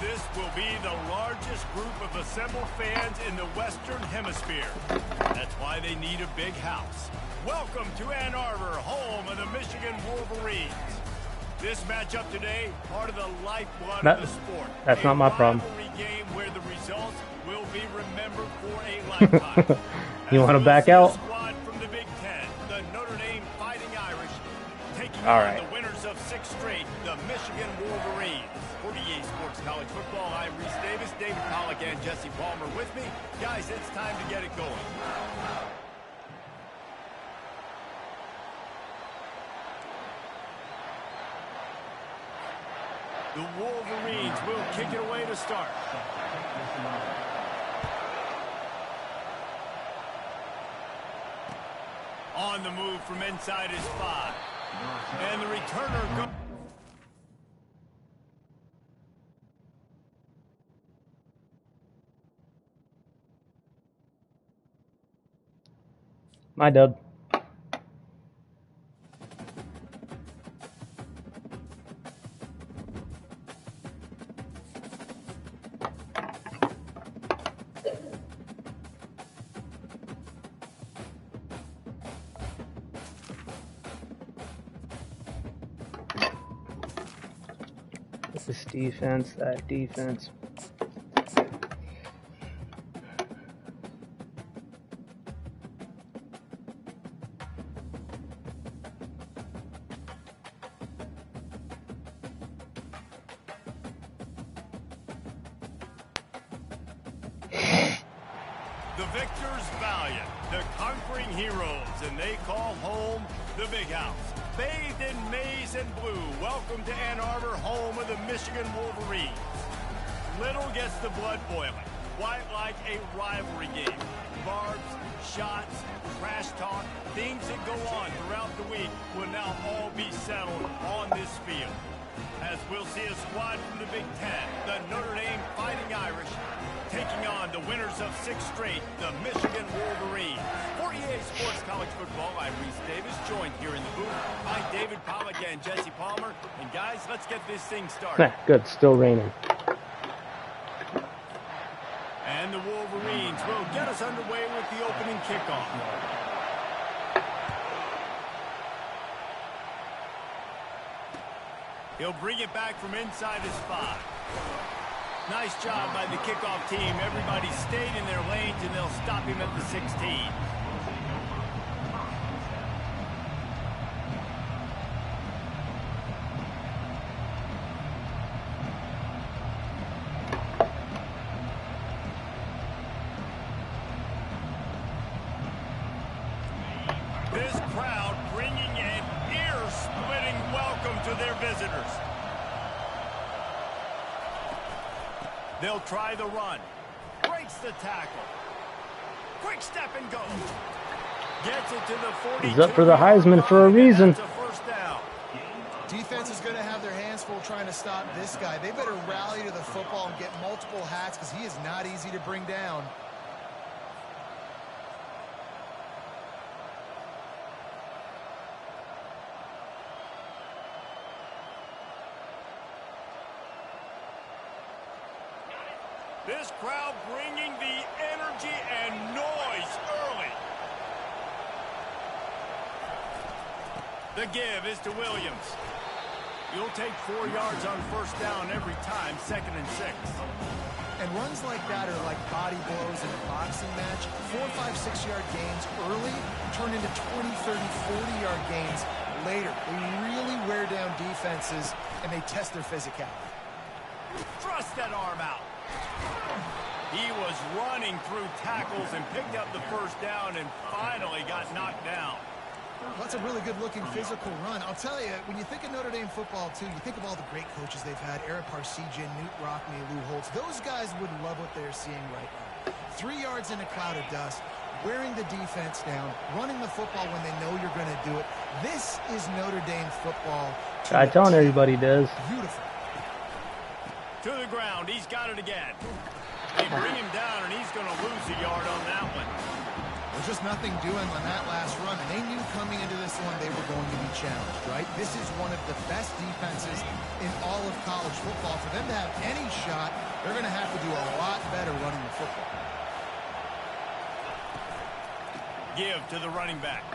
This will be the largest group of assembled fans in the Western Hemisphere. That's why they need a big house. Welcome to Ann Arbor, home of the Michigan Wolverines. This matchup today, part of the lifeblood of the sport. That's not my problem. A game where the results will be remembered for a lifetime. You want to back out? Squad from the Big Ten, the Notre Dame Fighting Irish, taking All on right. the winners of 6 straight, the Michigan Wolverines. For EA Sports College Football, I'm Reese Davis, David Pollack, and Jesse Palmer with me. Guys, it's time to get it going. The Wolverines will kick it away to start. On the move from inside his 5. And the returner goes. My dub. This defense, that defense. The victors valiant, the conquering heroes, and they call home the Big House. Bathed in maize and blue, welcome to Ann Arbor, home of the Michigan Wolverines. Little gets the blood boiling, quite like a rivalry game. Barbs, shots, trash talk, things that go on throughout the week will now all be settled on this field. As we'll see a squad from the Big Ten, the Notre Dame Fighting Irish, taking on the winners of 6 straight, the Michigan Wolverines. For EA Sports College Football, I'm Reese Davis, joined here in the booth by David Pollack and Jesse Palmer. And guys, let's get this thing started. Good, still raining. And the Wolverines will get us underway with the opening kickoff. He'll bring it back from inside his 5. Nice job by the kickoff team. Everybody stayed in their lanes, and they'll stop him at the 16. This crowd bringing an ear-splitting welcome to their visitors. They'll try the run. Breaks the tackle. Quick step and go. Gets it to the 42. He's up for the Heisman for a reason. That's a first down. Defense is going to have their hands full trying to stop this guy. They better rally to the football and get multiple hats because he is not easy to bring down. This crowd bringing the energy and noise early. The give is to Williams. You'll take 4 yards on first down every time, 2nd and 6. And runs like that are like body blows in a boxing match. 4, 5, 6-yard gains early turn into 20, 30, 40-yard gains later. They really wear down defenses, and they test their physicality. Thrust that arm out. He was running through tackles and picked up the first down and finally got knocked down. Well, that's a really good-looking physical run. I'll tell you, when you think of Notre Dame football, too, you think of all the great coaches they've had, Eric Parsegian, Newt Rockne, Lou Holtz. Those guys would love what they're seeing right now. 3 yards in a cloud of dust, wearing the defense down, running the football when they know you're going to do it. This is Notre Dame football. I'm telling everybody does. Beautiful. To the ground, he's got it again. They bring him down, and he's going to lose a yard on that one. There's just nothing doing on that last run, and they knew coming into this one they were going to be challenged, right? This is one of the best defenses in all of college football. For them to have any shot, they're going to have to do a lot better running the football. Give to the running back.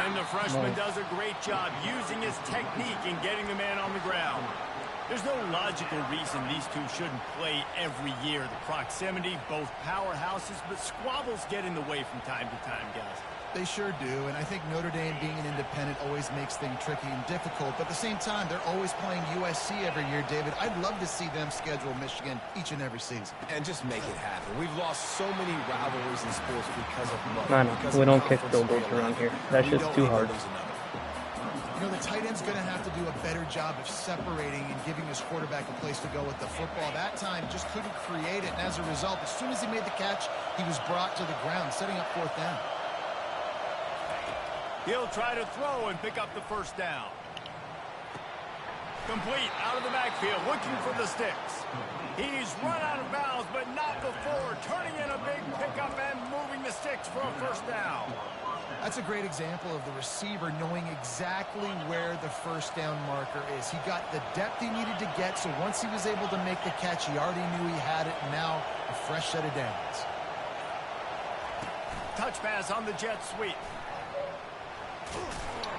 And the freshman does a great job using his technique and getting the man on the ground. There's no logical reason these two shouldn't play every year. The proximity, both powerhouses, but squabbles get in the way from time to time, guys. They sure do, and I think Notre Dame being an independent always makes things tricky and difficult, but at the same time, they're always playing USC every year, David. I'd love to see them schedule Michigan each and every season. And just make it happen. We've lost so many rivalries in sports because of No, money. no, we don't kick field goals around here. That's just too hard. You know, the tight end's going to have to do a better job of separating and giving his quarterback a place to go with the football. That time just couldn't create it, and as a result, as soon as he made the catch, he was brought to the ground, setting up fourth down. He'll try to throw and pick up the first down. Complete out of the backfield, looking for the sticks. He's run out of bounds, but not before turning in a big pickup and moving the sticks for a first down. That's a great example of the receiver knowing exactly where the first down marker is. He got the depth he needed to get, so once he was able to make the catch, he already knew he had it, and now a fresh set of downs. Touch pass on the jet sweep.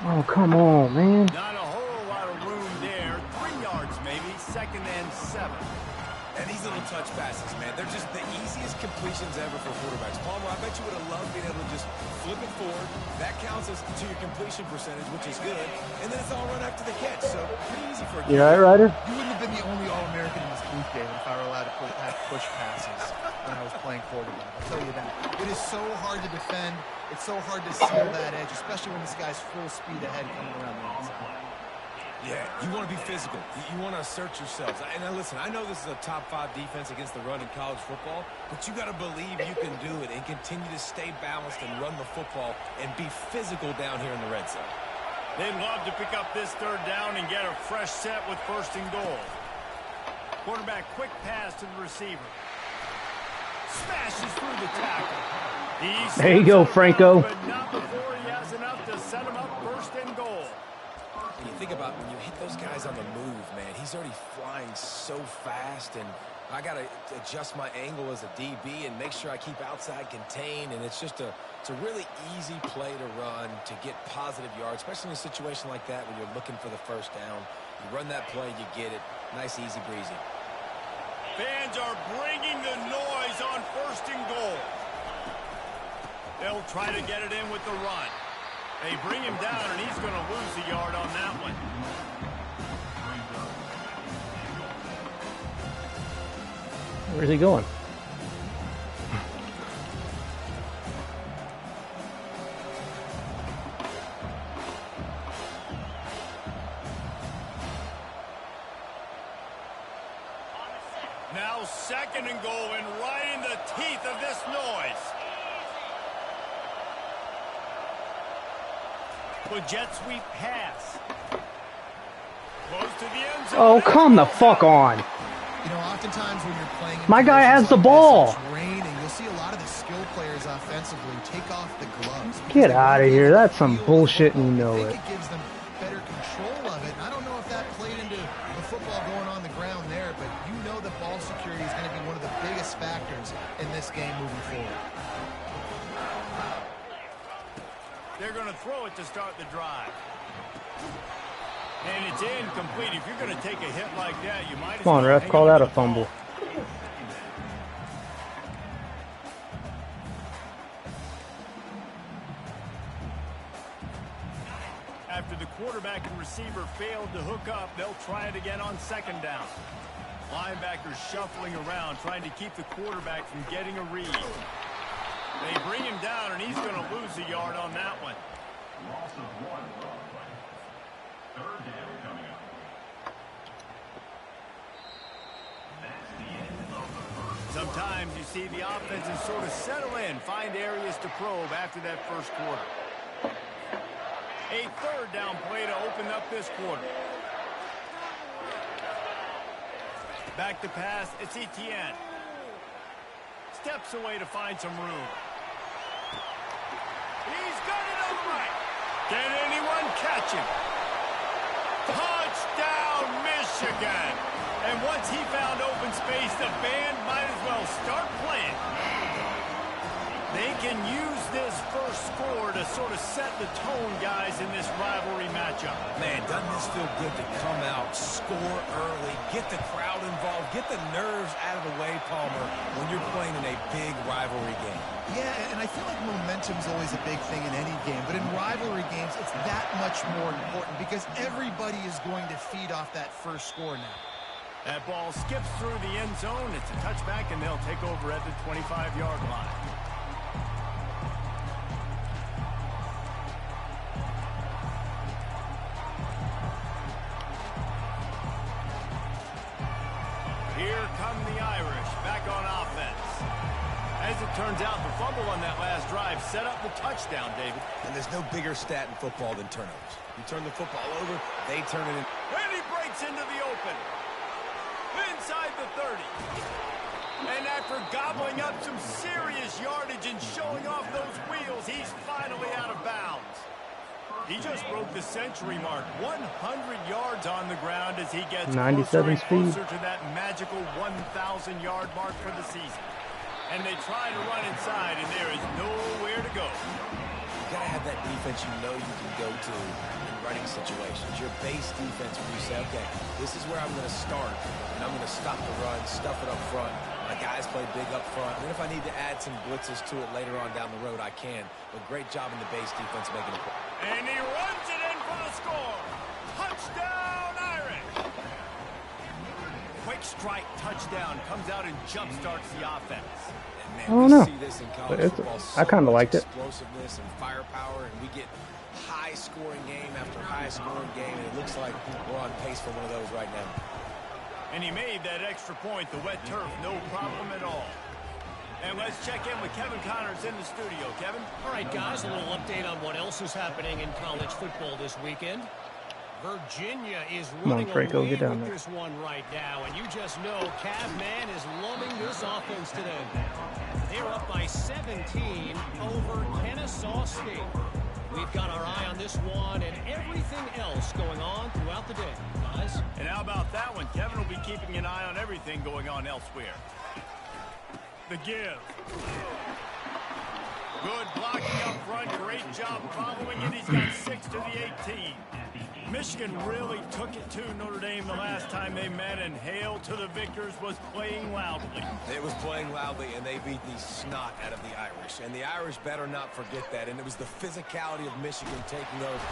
Oh, come on, man. Not a whole lot of room there. 3 yards maybe, 2nd and 7. And these little touch passes, man, they're just the easiest completions ever for quarterbacks. Palmer, I bet you would have loved being able to just flip it forward. That counts as to your completion percentage, which is good. And then it's all run after the catch, so pretty easy for a kid. You all right, Ryder? You wouldn't have been the only All-American in this booth, David, if I were allowed to have push passes when I was playing quarterback. I'll tell you that. It is so hard to defend. It's so hard to seal that edge, especially when this guy's full speed ahead coming around the outside. Yeah, you want to be physical. You want to assert yourselves. And now listen, I know this is a top 5 defense against the run in college football, but you got to believe you can do it and continue to stay balanced and run the football and be physical down here in the red zone. They'd love to pick up this 3rd down and get a fresh set with 1st and goal. Quarterback quick pass to the receiver. Smashes through the tackle. There you go, Franco. But not before he has enough to set him up 1st and goal. When you think about when you hit those guys on the move, man, he's already flying so fast, and I got to adjust my angle as a DB and make sure I keep outside contained, and it's a really easy play to run to get positive yards, especially in a situation like that when you're looking for the 1st down. You run that play, you get it. Nice, easy breezy. Fans are bringing the noise on 1st and goal. They'll try to get it in with the run. They bring him down, and he's going to lose a yard on that one. Where's he going? Now 2nd and goal, and right in the teeth of this noise. With jet sweep pass. Close to the end zone. Oh, come the fuck on. You know, oftentimes when you're playing, My guy has the ball. It's raining. You'll see a lot of the skill players offensively take off the gloves. Get out of here. That's some bullshit and you know I it. think it gives them better control of it. And I don't know if that played into the football going on the ground there, but you know that ball security is going to be one of the biggest factors in this game moving forward. They're going to throw it to start the drive. And it's incomplete. If you're going to take a hit like that, you might as well. Come on, ref. Call that a fumble. After the quarterback and receiver failed to hook up, they'll try it again on 2nd down. Linebackers shuffling around, trying to keep the quarterback from getting a read. They bring him down, and he's going to lose a yard on that one. Loss of 1 play. 3rd down coming up. That's the end of the first. Sometimes you see the offenses sort of settle in, find areas to probe after that first quarter. A 3rd down play to open up this quarter. Back to pass, it's Etienne. Steps away to find some room. He's got it on the right. Can anyone catch him? Touchdown, Michigan. And once he found open space, the band might as well start playing. They can use this first score to sort of set the tone, guys, in this rivalry matchup. Man, doesn't this feel good to come out, score early, get the crowd involved, get the nerves out of the way, Palmer, when you're playing in a big rivalry game. Yeah, and I feel like momentum's always a big thing in any game, but in rivalry games, it's that much more important because everybody is going to feed off that first score now. That ball skips through the end zone. It's a touchback, and they'll take over at the 25-yard line. Here come the Irish back on offense. As it turns out, the fumble on that last drive set up the touchdown, David. And there's no bigger stat in football than turnovers. You turn the football over, they turn it in. And he breaks into the open. Inside the 30. And after gobbling up some serious yardage and showing off those wheels, he's finally out of bounds. He just broke the century mark, 100 yards on the ground as he gets 97 closer to that magical 1,000-yard mark for the season. And they try to run inside, and there is nowhere to go. You got to have that defense you know you can go to in running situations. Your base defense where you say, okay, this is where I'm going to start, and I'm going to stop the run, stuff it up front. My guys play big up front. And if I need to add some blitzes to it later on down the road, I can. But great job in the base defense making it. And he runs it in for the score. Touchdown, Irish. Quick strike touchdown comes out and jumpstarts the offense. I don't know. But I kind of liked it. Explosiveness and firepower, and we get high-scoring game after high-scoring game, and it looks like we're on pace for one of those right now. And he made that extra point, the wet turf, no problem at all. And let's check in with Kevin Connors in the studio. Kevin? All right, guys, a little update on what else is happening in college football this weekend. Virginia is running Franco, away get down with there. this one right now, and you just know Cavman is loving this offense today. They're up by 17 over Kennesaw State. We've got our eye on this one and everything else going on throughout the day, guys. And how about that one? Kevin will be keeping an eye on everything going on elsewhere. The give. Good blocking up front. Great job following it. He's got 6 to the 18. Michigan really took it to Notre Dame the last time they met, and hail to the victors was playing loudly. It was playing loudly, and they beat the snot out of the Irish. And the Irish better not forget that. And it was the physicality of Michigan taking over.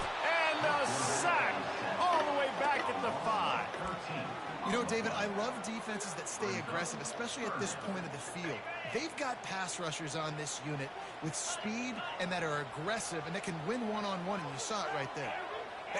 And the sack all the way back at the 5. You know, David, I love defenses that stay aggressive, especially at this point of the field. They've got pass rushers on this unit with speed and that are aggressive and that can win one-on-one, and you saw it right there.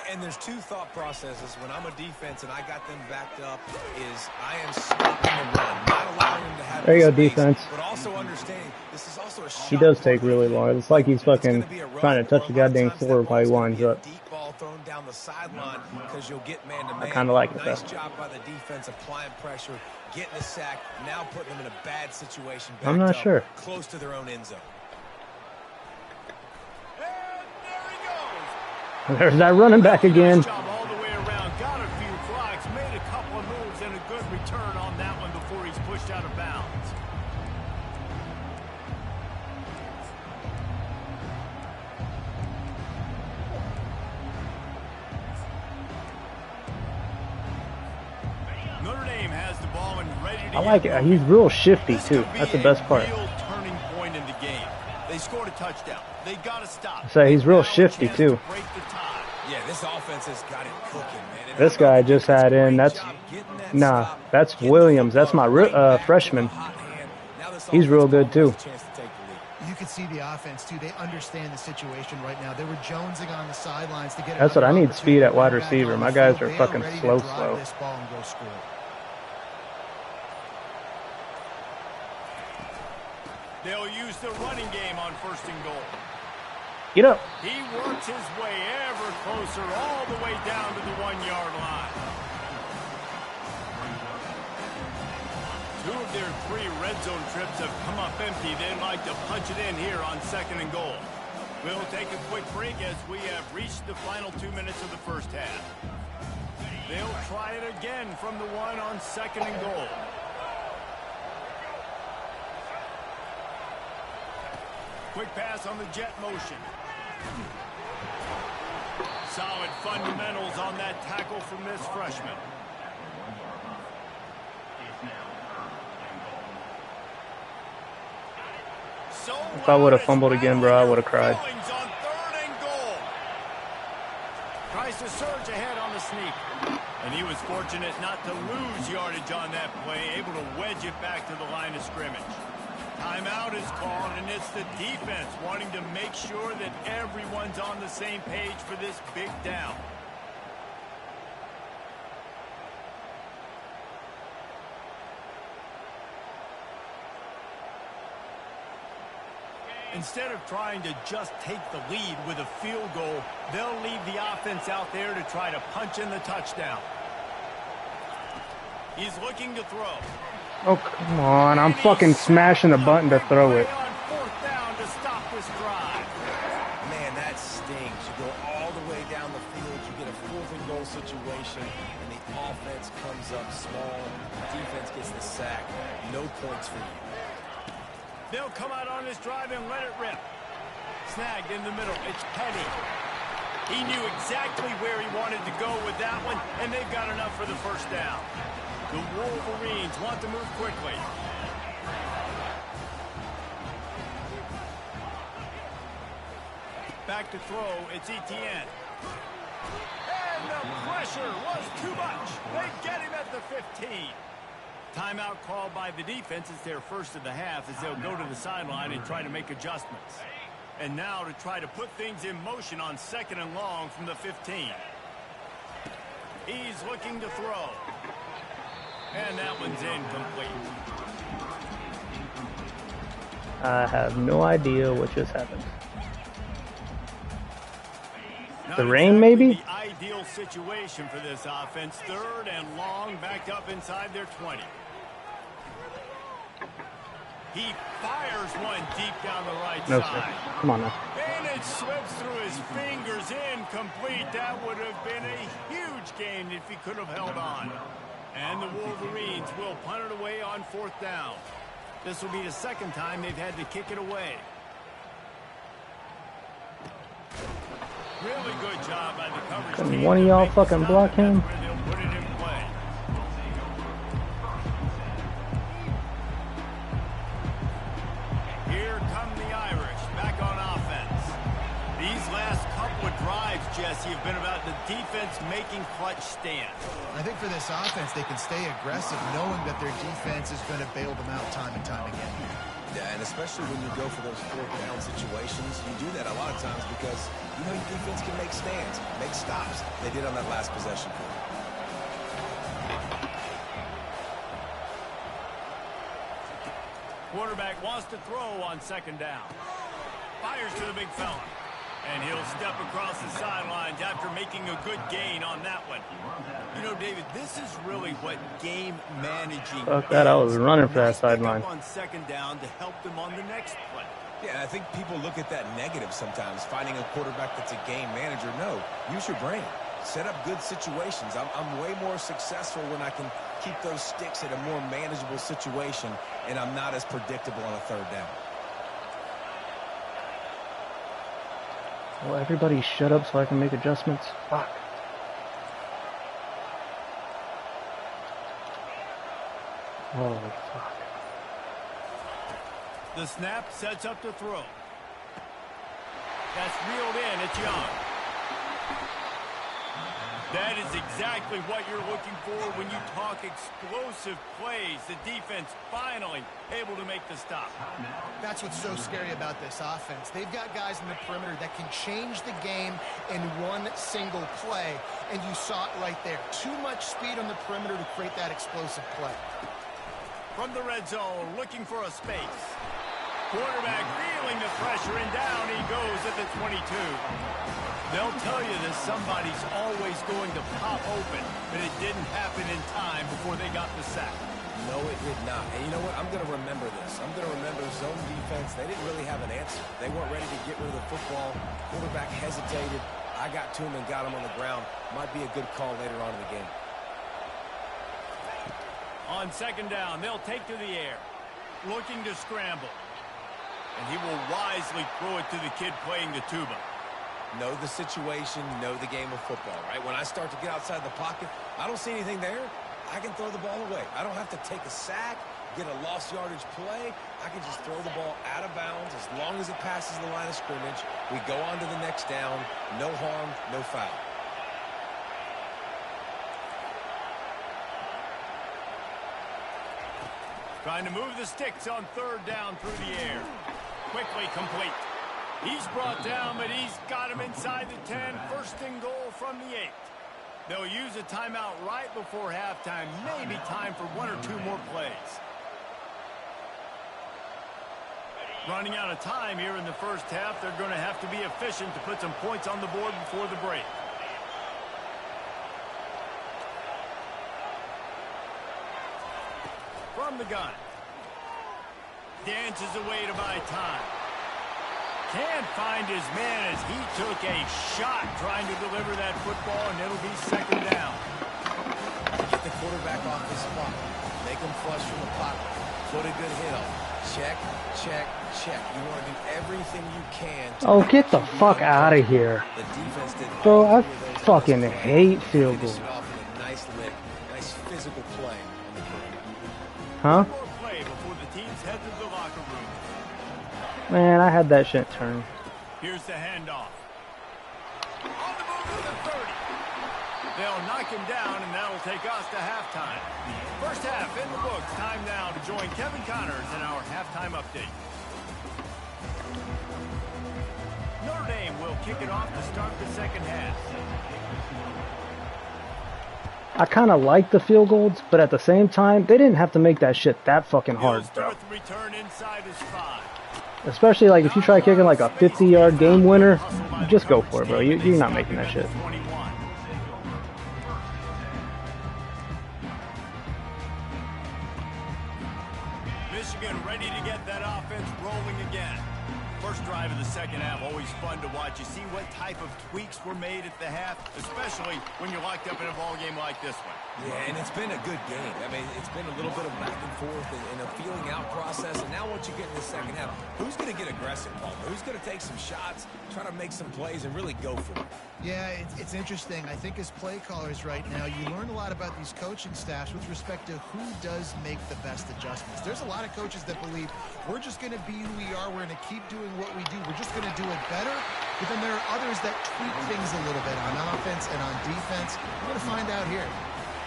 And there's two thought processes when I'm a defense and I got them backed up is I am stopping the run, not allowing them to have There you go, space, defense. but also understanding this is also a He shot does take clock. really long. It's like he's fucking trying to touch the goddamn floor while he winds up. Deep ball thrown down the sideline because you'll get man-to-man. I kinda like it, Nice though. job by the defense applying pressure, getting the sack, now putting them in a bad situation. I'm not backed up, sure. Close to their own end zone. And there he goes. There's that running back again. Nice job all the way around. Got a few flags, made a couple of moves, and a good return on that one before he's pushed out of bounds. Notre Dame has the ball and ready to I like get it. He's real shifty, This too. could be That's the a best part. real turning point in the game. They scored a touchdown. They got to stop. So he's real Now a shifty, chance too. to break the tie. Yeah, this offense has got it cooking, man. And This guy just had in. That's nah. That's Williams. That's my freshman. He's real good, too. You could see the offense, too. They understand the situation right now. They were jonesing on the sidelines to get That's what I another need, speed at wide opportunity back receiver. on My the guys field. are They fucking ready to slow. drive this ball and go score. They'll use the running game on 1st and goal. Get up. He works his way ever closer all the way down to the 1-yard line. 2 of their 3 red zone trips have come up empty. They'd like to punch it in here on 2nd and goal. We'll take a quick break as we have reached the final 2 minutes of the first half. They'll try it again from the one on 2nd and goal. Quick pass on the jet motion. Solid fundamentals on that tackle from this freshman. So if I would have fumbled again, bro, I would have cried. On 3rd and goal. Tries to surge ahead on the sneak. And he was fortunate not to lose yardage on that play, able to wedge it back to the line of scrimmage. Timeout is called, and it's the defense wanting to make sure that everyone's on the same page for this big down. Instead of trying to just take the lead with a field goal, they'll leave the offense out there to try to punch in the touchdown. He's looking to throw. Oh, come on. I'm fucking smashing the button to throw it. On 4th down to stop this drive. Man, that stings. You go all the way down the field, you get a 4th and goal situation, and the offense comes up small. The defense gets the sack. No points for you. They'll come out on this drive and let it rip. Snagged in the middle. It's Penny. He knew exactly where he wanted to go with that one, and they've got enough for the first down. The Wolverines want to move quickly. Back to throw. It's Etienne. And the pressure was too much. They get him at the 15. Timeout called by the defense. It's their first of the half as they'll go to the sideline and try to make adjustments. And now to try to put things in motion on 2nd and long from the 15. He's looking to throw. And that one's incomplete. I have no idea what just happened. The rain, maybe? The ideal situation for this offense. 3rd and long, backed up inside their 20. He fires one deep down the right No, side. sir. Come on now. And it slips through his fingers, incomplete. That would have been a huge gain if he could have held on. And the Wolverines will punt it away on 4th down. This will be the 2nd time they've had to kick it away. Really good job by the coverage team. Can one of y'all fucking block him? They'll put it in play. Here come the Irish back on offense. These last couple of drives, Jesse, have been about the defense making clutch stands. I think for this offense, they can stay aggressive knowing that their defense is going to bail them out time and time again. Yeah, and especially when you go for those 4th down situations, you do that a lot of times because you know your defense can make stands, make stops. They did on that last possession. Quarterback wants to throw on 2nd down. Fires to the big fella. And he'll step across the sidelines after making a good gain on that one. You know, David, this is really what game managing Fuck that, I was running for that sideline. On 2nd down to help them on the next play. Yeah, I think people look at that negative sometimes, finding a quarterback that's a game manager. No, use your brain. Set up good situations. I'm way more successful when I can keep those sticks at a more manageable situation, and I'm not as predictable on a 3rd down. Well, everybody shut up so I can make adjustments. Fuck. Holy fuck. The snap sets up to throw. That's reeled in. It's Young. That is exactly what you're looking for when you talk explosive plays. The defense finally able to make the stop. That's what's so scary about this offense. They've got guys in the perimeter that can change the game in one single play, and you saw it right there. Too much speed on the perimeter to create that explosive play. From the red zone, looking for a space. Quarterback feeling the pressure, and down he goes at the 22. They'll tell you that somebody's always going to pop open, but it didn't happen in time before they got the sack. No, it did not. And you know what? I'm going to remember this. I'm going to remember zone defense. They didn't really have an answer. They weren't ready to get rid of the football. Quarterback hesitated. I got to him and got him on the ground. Might be a good call later on in the game. On second down, they'll take to the air. Looking to scramble. And he will wisely throw it to the kid playing the tuba. Know the situation, know the game of football, right? When I start to get outside the pocket, I don't see anything there. I can throw the ball away. I don't have to take a sack, get a lost yardage play. I can just throw the ball out of bounds as long as it passes the line of scrimmage. We go on to the next down. No harm, no foul. Trying to move the sticks on third down through the air. Quickly complete. He's brought down, but he's got him inside the 10. First and goal from the 8. They'll use a timeout right before halftime. Maybe time for 1 or 2 more plays. Running out of time here in the first half. They're going to have to be efficient to put some points on the board before the break. From the gun. Dances away to buy time. Can't find his man as he took a shot trying to deliver that football, and it'll be second down. Get the quarterback off his spot. Make him flush from the pocket. Put a good hit on. Check, check, check. You want to do everything you can. Oh, get the fuck out of here. The defense did. Bro, I fucking hate field goals. Nice lick, nice physical play. Huh? More play before the teams head to the locker room. Man, I had that shit turned. Here's the handoff. On the move to the 30. They'll knock him down, and that'll take us to halftime. First half in the books. Time now to join Kevin Connors in our halftime update. Notre Dame will kick it off to start the second half. I kind of like the field goals, but at the same time, they didn't have to make that shit that fucking hard, bro. Return inside his 5. Especially like if you try kicking like a 50-yard game winner, just go for it, bro. You're not making that shit. Michigan ready to get that offense rolling again. First drive of the second half, always fun to watch. You see what type of tweaks were made at the half, especially when you're locked up in a ball game like this one. Yeah, and it's been a good game. I mean, it's been a little bit of back and forth and a feeling out process. And now once you get in the second half, who's going to get aggressive, Paul? Who's going to take some shots, try to make some plays, and really go for it? Yeah, it's interesting. I think as play callers right now, you learn a lot about these coaching staffs with respect to who does make the best adjustments. There's a lot of coaches that believe we're just going to be who we are. We're going to keep doing what we do. We're just going to do it better. But then there are others that tweak things a little bit on offense and on defense. We're going to find out here.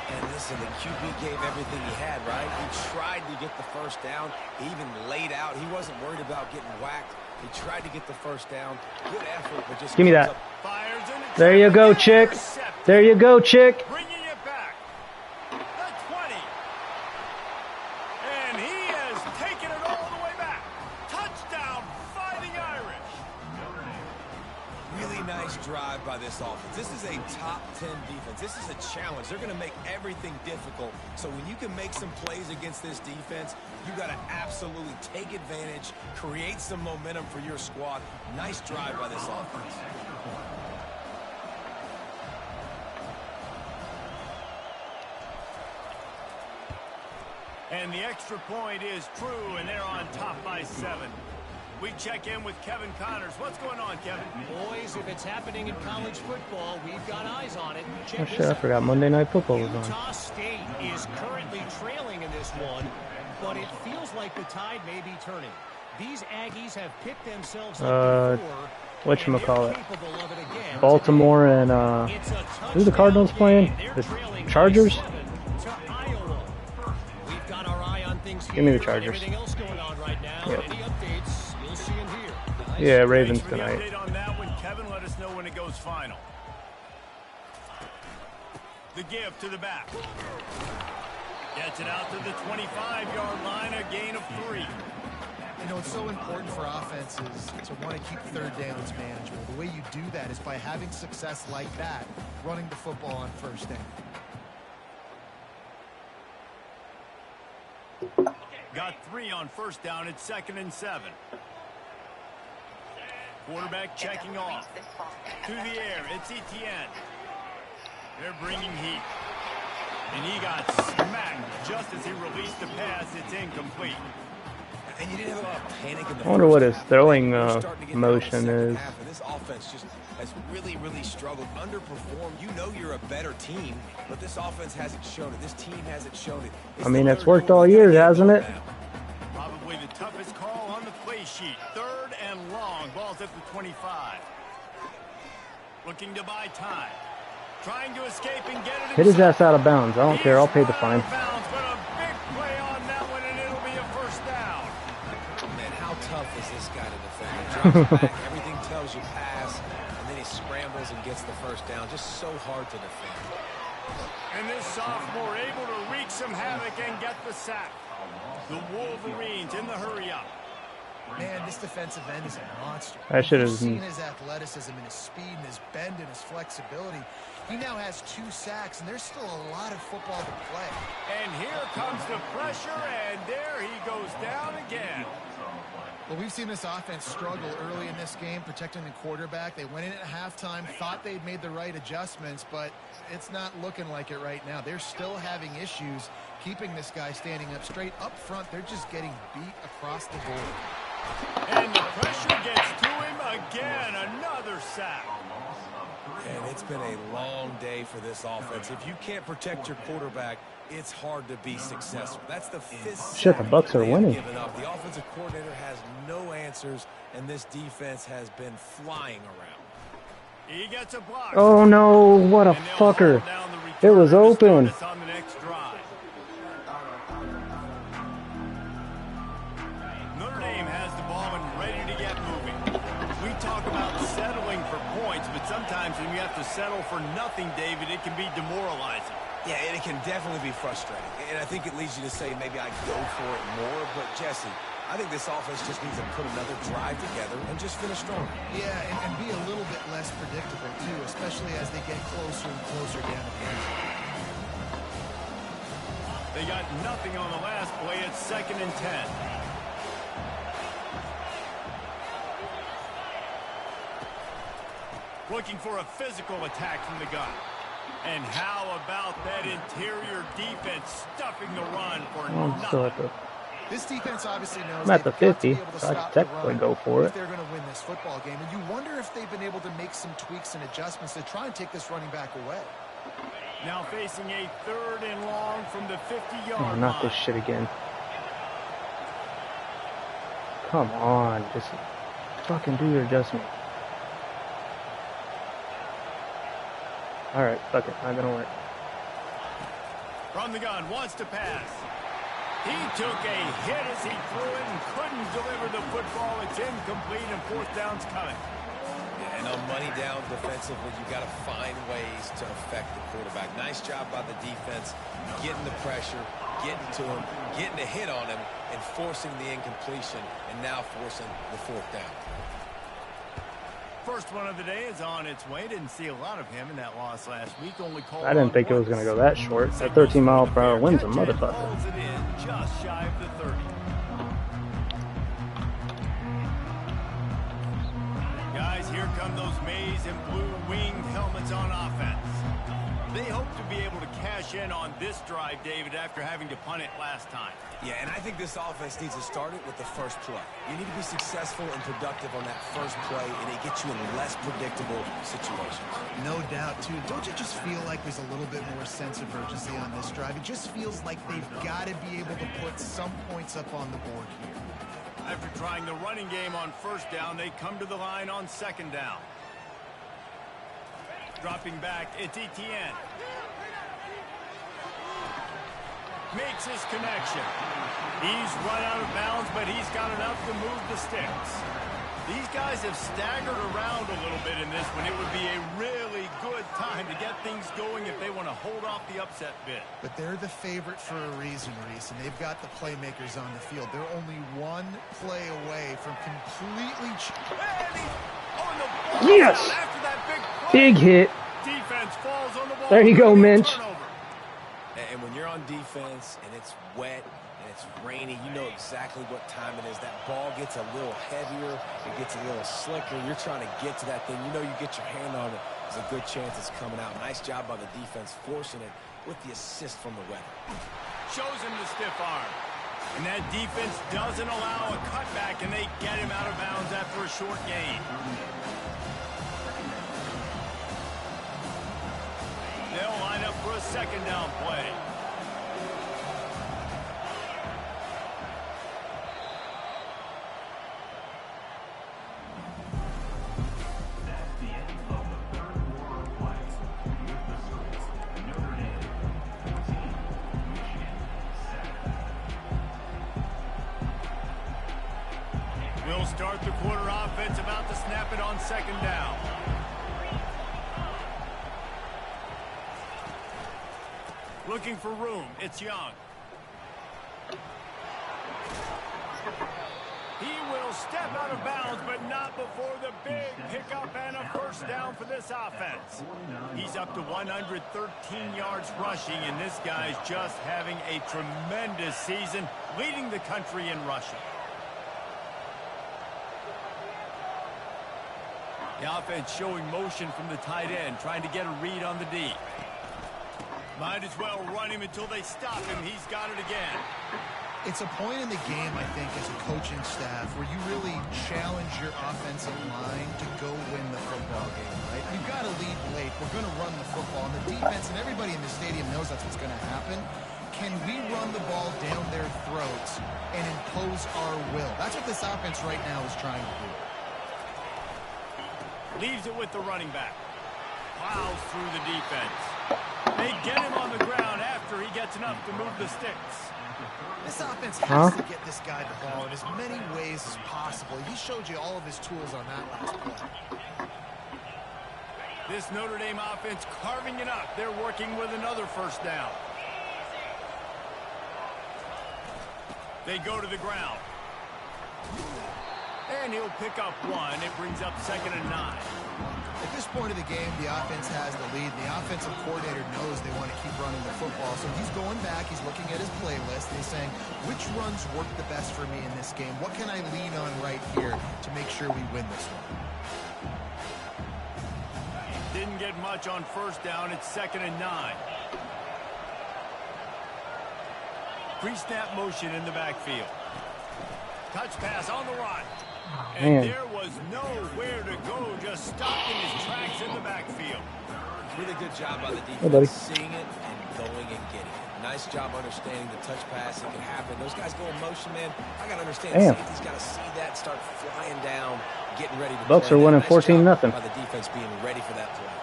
And listen, the QB gave everything he had, right? He tried to get the first down. He even laid out. He wasn't worried about getting whacked. He tried to get the first down. Good effort, but just... Give me that. There you go, chick. There you go, chick. Bringing it back. The 20. And he has taken it all the way back. Touchdown, Fighting Irish. Really nice drive by this offense. This is a top 10 defense. This is a challenge. They're going to make everything difficult. So when you can make some plays against this defense, you got to absolutely take advantage, create some momentum for your squad. Nice drive by this offense. And the extra point is true, and they're on top by 7. We check in with Kevin Connors. What's going on, Kevin? Boys, if it's happening in college football, we've got eyes on it. Check Oh shit, I forgot Monday Night Football was on. Utah State is currently trailing in this one, but it feels like the tide may be turning. These Aggies have picked themselves up before, whatchamacallit? Baltimore and who's the Cardinals playing? The Chargers? Give me the Chargers. Yep. Yeah, Ravens tonight. Update on that one, Kevin. Let us know when it goes final. The give to the back. Gets it out to the 25-yard line, a gain of 3. You know, it's so important for offenses to want to keep third downs manageable. The way you do that is by having success like that, running the football on first down. 3 on first down at 2nd and 7. Quarterback checking off. To the air, it's Etienne. They're bringing heat. And he got smacked just as he released the pass. It's incomplete. And you didn't have a lot of panic in the I wonder what his first half. throwing Second motion is. half, and this offense just has really struggled, underperformed. You know you're a better team, but this offense hasn't shown it. This team hasn't shown it. I mean, it's worked all year, hasn't it? Probably the toughest call on the play sheet. 3rd and long. Ball's at the 25. Looking to buy time. Trying to escape and get it. Hit his ass out of bounds. I don't care. I'll pay the fine. Bounds, but a big play on that one, and it'll be a first down. Man, how tough is this guy to defend? He drops back, everything tells you pass, and then he scrambles and gets the first down. Just so hard to defend. And this sophomore able to wreak some havoc and get the sack. The Wolverines in the hurry-up. Man, this defensive end is a monster. I should have You've seen his athleticism and his speed and his bend and his flexibility. He now has 2 sacks, and there's still a lot of football to play. And here comes the pressure, and there he goes down again. Well, we've seen this offense struggle early in this game, protecting the quarterback. They went in at halftime, thought they'd made the right adjustments, but it's not looking like it right now. They're still having issues keeping this guy standing up straight. Up front, they're just getting beat across the board. And the pressure gets to him again. Another sack. And it's been a long day for this offense. If you can't protect your quarterback, it's hard to be successful. That's the 5th Shit, the Bucks are winning. given up. The offensive coordinator has no answers, and this defense has been flying around. He gets a block. Oh no, what a fucker. It was open. On the next drive. Notre Dame has the ball and ready to get moving. We talk about settling for points, but sometimes when you have to settle for nothing, David, it can be demoralizing. Yeah, and it can definitely be frustrating. And I think it leads you to say maybe I'd go for it more. But, Jesse, I think this offense just needs to put another drive together and just finish strong. Yeah, and be a little bit less predictable, too, especially as they get closer and closer down to the end zone. They got nothing on the last play. It's 2nd and 10. Looking for a physical attack from the gun. And how about that interior defense stuffing the run for I'm still at the, This defense obviously knows I'm at the they've got to be 50, able to so I stop can the technically run go for if it. they're going to win this football game. And you wonder if they've been able to make some tweaks and adjustments to try and take this running back away. Now facing a 3rd and long from the 50-yard Oh, line. not this shit again. Come on, just fucking do your adjustment. Alright, fuck it, not gonna work. From the gun, wants to pass. He took a hit as he threw it and couldn't deliver the football. It's incomplete and 4th down's coming. Yeah, and on money down defensively, you got to find ways to affect the quarterback. Nice job by the defense, getting the pressure, getting to him, getting a hit on him, and forcing the incompletion, and now forcing the 4th down. First one of the day is on its way. Didn't see a lot of him in that loss last week. Only called I didn't think it was going to go that short. That 13 mile per hour wind's a motherfucker. Pulls it in just shy of the 30. Guys, here come those maize and blue winged helmets on offense. They hope to be able to cash in on this drive, David, after having to punt it last time. Yeah, and I think this offense needs to start it with the first play. You need to be successful and productive on that first play, and it gets you in less predictable situations. No doubt, too. Don't you just feel like there's a little bit more sense of urgency on this drive? It just feels like they've got to be able to put some points up on the board here. After trying the running game on first down, they come to the line on 2nd down. Dropping back, it's Etienne. Makes his connection. He's run out of bounds, but he's got enough to move the sticks. These guys have staggered around a little bit in this one. It would be a really good time to get things going if they want to hold off the upset bid. But they're the favorite for a reason, Reese, and they've got the playmakers on the field. They're only one play away from completely... Yes! After that big hit. Defense falls on the ball. There you go, Minch. And when you're on defense and it's wet and it's rainy. You know exactly what time it is. That ball gets a little heavier. It gets a little slicker. You're trying to get to that thing. You know you get your hand on it. There's a good chance it's coming out. Nice job by the defense forcing it with the assist from the weather. Shows him the stiff arm. And that defense doesn't allow a cutback, and they get him out of bounds after a short gain. They'll line up for a second down play. That's the end of the third quarter of play. With the scores, Notre Dame 14, Michigan 7. We'll start the quarter offense, about to snap it on second down. Looking for room. It's Young. He will step out of bounds, but not before the big pickup and a first down for this offense. He's up to 113 yards rushing, and this guy's just having a tremendous season, leading the country in rushing. The offense showing motion from the tight end, trying to get a read on the D. Might as well run him until they stop him. He's got it again. It's a point in the game, I think, as a coaching staff where you really challenge your offensive line to go win the football game, right? You've got to lead late. We're going to run the football. And the defense and everybody in the stadium knows that's what's going to happen. Can we run the ball down their throats and impose our will? That's what this offense right now is trying to do. Leaves it with the running back. Plows through the defense. They get him on the ground after he gets enough to move the sticks. This offense has to get this guy the ball in as many ways as possible. He showed you all of his tools on that last play. This Notre Dame offense carving it up. They're working with another first down. They go to the ground. And he'll pick up one. It brings up 2nd and 9. At this point of the game, the offense has the lead. The offensive coordinator knows they want to keep running the football. So he's going back. He's looking at his playlist. And he's saying, which runs work the best for me in this game? What can I lean on right here to make sure we win this one? Didn't get much on first down. It's 2nd and 9. Pre-snap motion in the backfield. Touch pass on the run. And there was nowhere to go, just stopped in his tracks in the backfield. Really good job by the defense, seeing it and going and getting it. Nice job understanding the touch pass. It can happen. Those guys go in motion, man. I got to understand the safety's got to see that, start flying down, getting ready to Bucks are winning 14-0. By the defense being ready for that play.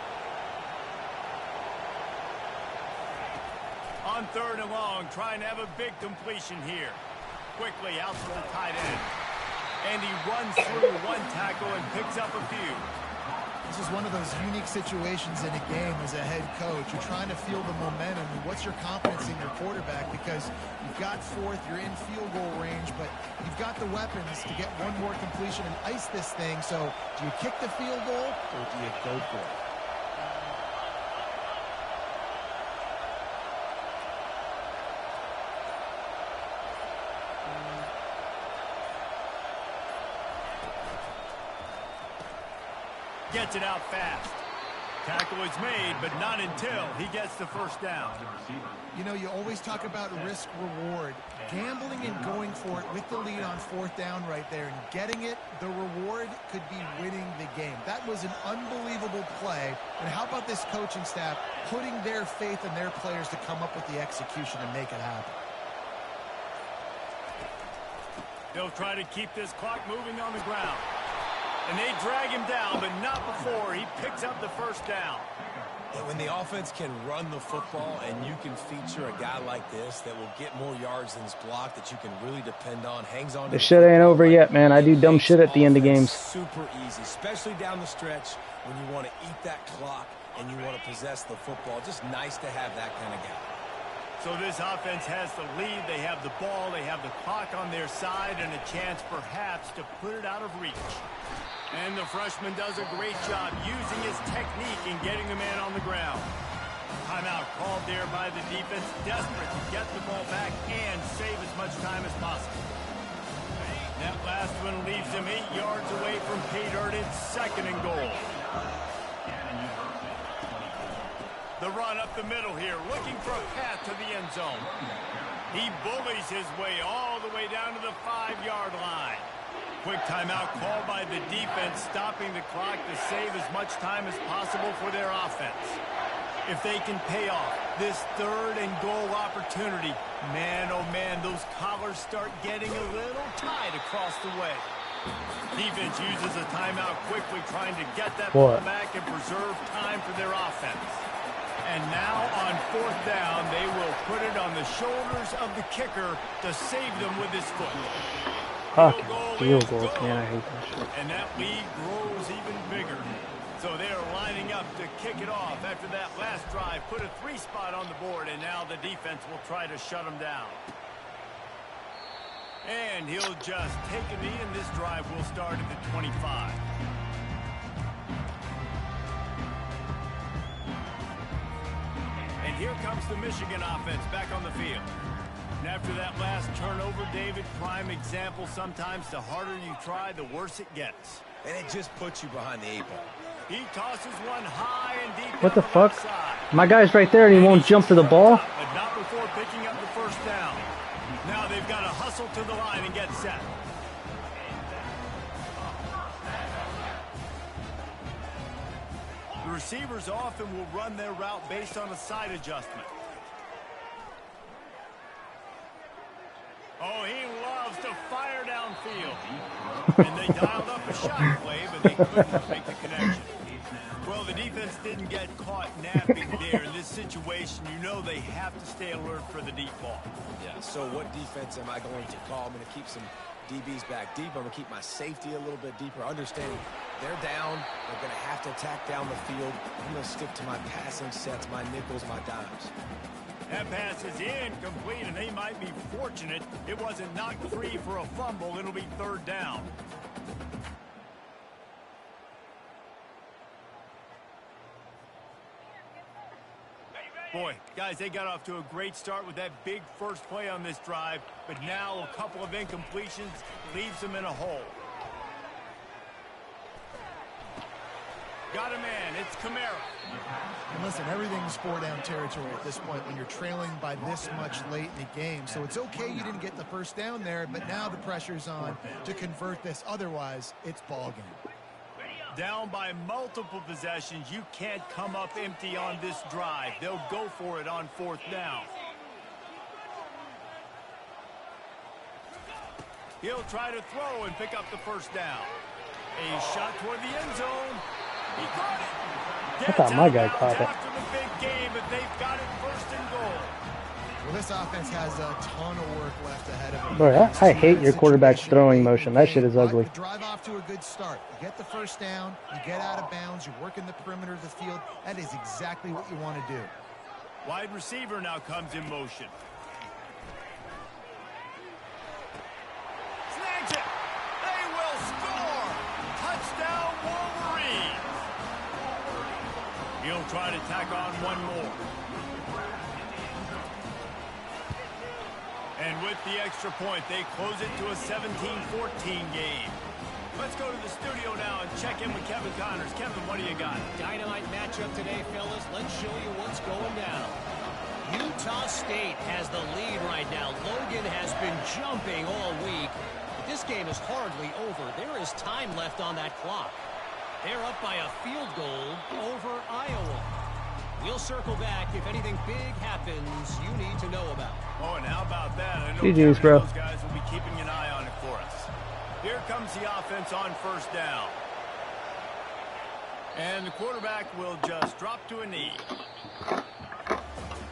On 3rd and long, trying to have a big completion here. Quickly out to the tight end. And he runs through one tackle and picks up a few. This is one of those unique situations in a game as a head coach. You're trying to feel the momentum. And what's your confidence in your quarterback? Because you've got 4th, you're in field goal range, but you've got the weapons to get one more completion and ice this thing. So do you kick the field goal or do you go for it? Gets it out fast. Tackle is made, but not until he gets the first down. You know, you always talk about risk-reward. Gambling and going for it with the lead on 4th down right there and getting it, the reward could be winning the game. That was an unbelievable play. And how about this coaching staff putting their faith in their players to come up with the execution and make it happen? They'll try to keep this clock moving on the ground. And they drag him down, but not before he picks up the first down. And when the offense can run the football and you can feature a guy like this that will get more yards than his block that you can really depend on, hangs on to This shit ain't over yet, man. I do dumb shit at the end of games. Super easy, especially down the stretch when you want to eat that clock and you want to possess the football. Just nice to have that kind of guy. So this offense has the lead. They have the ball. They have the clock on their side and a chance perhaps to put it out of reach. And the freshman does a great job using his technique and getting the man on the ground. Timeout called there by the defense, desperate to get the ball back and save as much time as possible. That last one leaves him 8 yards away from pay dirt. It's 2nd and goal. The run up the middle here, looking for a path to the end zone. He bullies his way all the way down to the 5-yard line. Quick timeout called by the defense, stopping the clock to save as much time as possible for their offense. If they can pay off this 3rd and goal opportunity, man, oh man, those collars start getting a little tight across the way. Defense uses a timeout quickly, trying to get that ball back and preserve time for their offense. And now on 4th down, they will put it on the shoulders of the kicker to save them with his foot. Field goals, man, I hate that shit. And that lead grows even bigger. So they're lining up to kick it off after that last drive. Put a 3 spot on the board, and now the defense will try to shut them down. And he'll just take a knee, and this drive will start at the 25. And here comes the Michigan offense back on the field. And after that last turnover, David, prime example, sometimes the harder you try, the worse it gets. And it just puts you behind the 8 ball. He tosses one high and deep. What the fuck? My guy's right there and he won't jump for the ball? But not before picking up the 1st down. Now they've got to hustle to the line and get set. The receivers often will run their route based on a side adjustment. Oh, he loves to fire downfield. And they dialed up a shot play, but they couldn't make the connection. Well, the defense didn't get caught napping there. In this situation, you know they have to stay alert for the deep ball. Yeah, so what defense am I going to call? I'm going to keep some DBs back deep. I'm going to keep my safety a little bit deeper. Understanding they're down. They're going to have to attack down the field. I'm going to stick to my passing sets, my nickels, my dimes. That pass is incomplete, and they might be fortunate it wasn't knocked free for a fumble. It'll be 3rd down. Boy, guys, they got off to a great start with that big first play on this drive, but now a couple of incompletions leaves them in a hole. Got a man. It's Kamara. And listen, everything's 4-down territory at this point when you're trailing by this much late in the game. So it's okay you didn't get the 1st down there, but now the pressure's on to convert this. Otherwise, it's ball game. Down by multiple possessions, you can't come up empty on this drive. They'll go for it on 4th down. He'll try to throw and pick up the 1st down. A shot toward the end zone. He caught it. I thought my guy caught it. After the big game, but they've got it 1st and goal. Well, this offense has a ton of work left ahead of them. Bro, I hate your quarterback's throwing motion. That shit is ugly. Drive off to a good start. You get the 1st down. You get out of bounds. You're working the perimeter of the field. That is exactly what you want to do. Wide receiver now comes in motion. Snags it. They will score. Touchdown, Wolverines. He'll try to tack on one more. And with the extra point, they close it to a 17-14 game. Let's go to the studio now and check in with Kevin Connors. Kevin, what do you got? Dynamite matchup today, fellas. Let's show you what's going down. Utah State has the lead right now. Logan has been jumping all week. But this game is hardly over. There is time left on that clock. They're up by a field goal over Iowa. We'll circle back if anything big happens you need to know about. Oh, and how about that? I know GG's, bro. those guys will be keeping an eye on it for us. Here comes the offense on 1st down. And the quarterback will just drop to a knee.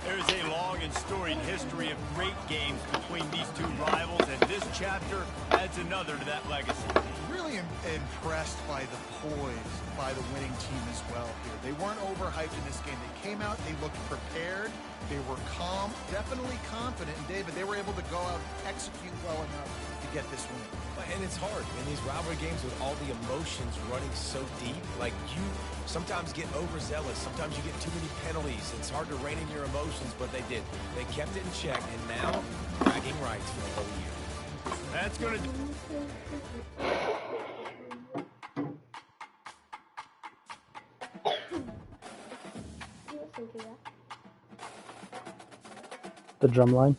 There's a long and storied history of great games between these two rivals, and this chapter adds another to that legacy. Really impressed by the poise by the winning team as well here. They weren't overhyped in this game. They came out, they looked prepared, they were calm, definitely confident, and David, they were able to go out and execute well enough to get this win. And it's hard in these rivalry games with all the emotions running so deep. Like, you sometimes get overzealous. Sometimes you get too many penalties. It's hard to rein in your emotions, but they did. They kept it in check, and now bragging rights for the whole year. That's going to... The drum line.